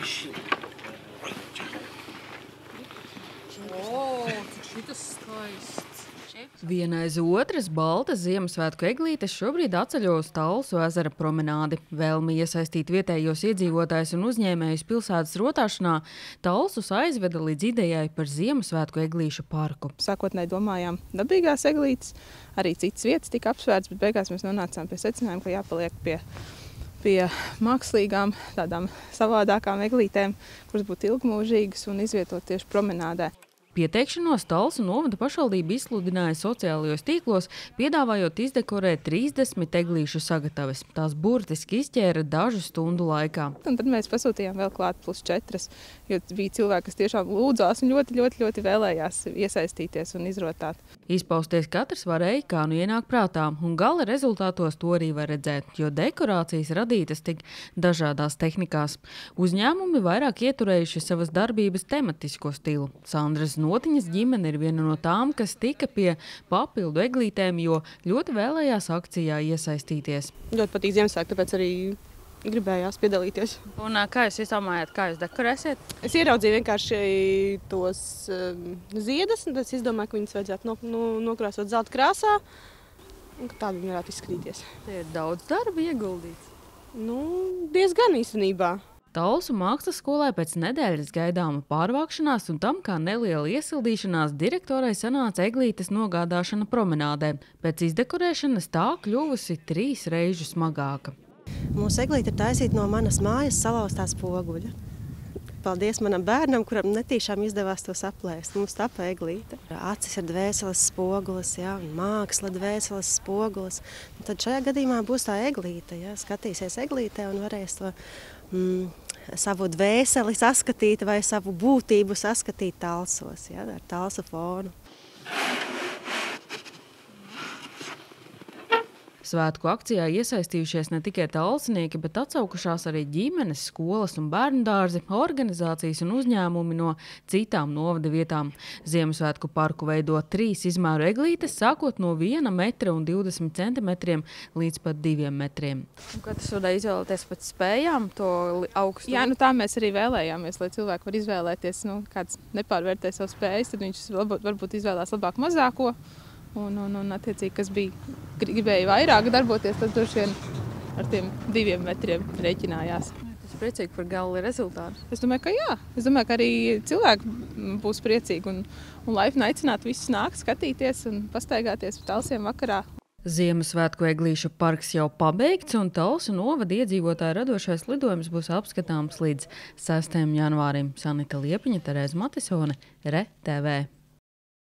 Cik šitas skaists. Viena aiz otras baltas Ziemassvētku eglītes šobrīd atceļo uz Talsu ezera promenādi. Vēlmi iesaistīt vietējos iedzīvotājus un uzņēmējus pilsētas rotāšanā Talsus aizveda līdz idejai par Ziemassvētku eglīšu parku. Sākotnēji domājām dabīgās eglītes, arī citas vietas tika apsvērts, bet beigās mēs nonācām pie secinājuma, ka jāpaliek pie mākslīgām, tādām savādākām eglītēm, kuras būtu ilgmūžīgas un izvietot tieši promenādē. Pieteikšanos Talsu novada pašvaldība izsludināja sociālajos tīklos, piedāvājot izdekorēt 30 eglīšu sagataves. Tās burtiski izķēra dažu stundu laikā. Un tad mēs pasūtījām vēl klāt plus 4, jo bija cilvēki, kas tiešām lūdzās un ļoti vēlējās iesaistīties un izrotāt. Izpausties katrs varēja, kā nu ienāk prātā, un gala rezultātos to arī var redzēt, jo dekorācijas radītas tik dažādās tehnikās. Uzņēmumi vairāk ieturējuši savas darbības tematisko stilu. Sandras Notiņas ģimene ir viena no tām, kas tika pie papildu eglītēm, jo ļoti vēlējās akcijā iesaistīties. Ļoti patīk Ziemassvētku, tāpēc arī gribējās piedalīties. Un kā jūs izdomājāt, kā jūs dekorēsiet? Es ieraudzīju vienkārši tos ziedus, un tad es izdomāju, ka viņus vajadzētu nokrāsot zelta krāsā, un ka tādi viņi varētu izskatīties. Te ir daudz darba ieguldīts. Diezgan īstenībā. Talsu mākslas skolai pēc nedēļas gaidāma pārvākšanās un tam, kā neliela iesildīšanās, direktorai sanāca eglītes nogādāšana promenādē. Pēc izdekorēšanas tā kļuvusi 3 reižu smagāka. Mūsu eglīte ir taisīta no manas mājas salauztā spoguļa. Paldies manam bērnam, kuram netīšām izdevās to saplēst. Mums tapa eglīte. Acis ir dvēseles spogulis, un māksla dvēseles spogulis. Un tad šajā gadījumā būs tā eglīte. Skatīsies eglītē un varēs to savu dvēseli saskatīt vai savu būtību saskatīt Talsos, ar Talsu fonu. Svētku akcijā iesaistījušies ne tikai talsinieki, bet atsaukušās arī ģimenes, skolas un bērndārzi, organizācijas un uzņēmumi no citām novada vietām. Ziemassvētku parku veido 3 izmēru eglītes, sākot no 1,20 centimetriem līdz pat 2 metriem. Kā tas varēja izvēlēties pēc spējām, to augstu? Jā, tā mēs arī vēlējāmies, lai cilvēki var izvēlēties, kāds nepārvērtē savu spējas, tad viņš varbūt izvēlās labāk mazāko. Un attiecīgi, kas gribēja vairāk darboties, tad droši vien ar tiem 2 metriem rēķinājās. Es priecīgi par gala rezultātu. Es domāju, ka jā. Es domāju, ka arī cilvēki būs priecīgi un laipni aicināt visus nākt skatīties un pastaigāties pa Talsiem vakarā. Ziemassvētku eglīšu parks jau pabeigts un Talsu novada iedzīvotāju radošais lidojums būs apskatāms līdz 6. janvārim. Sanita Liepiņa, Terēza Matisone, RTV.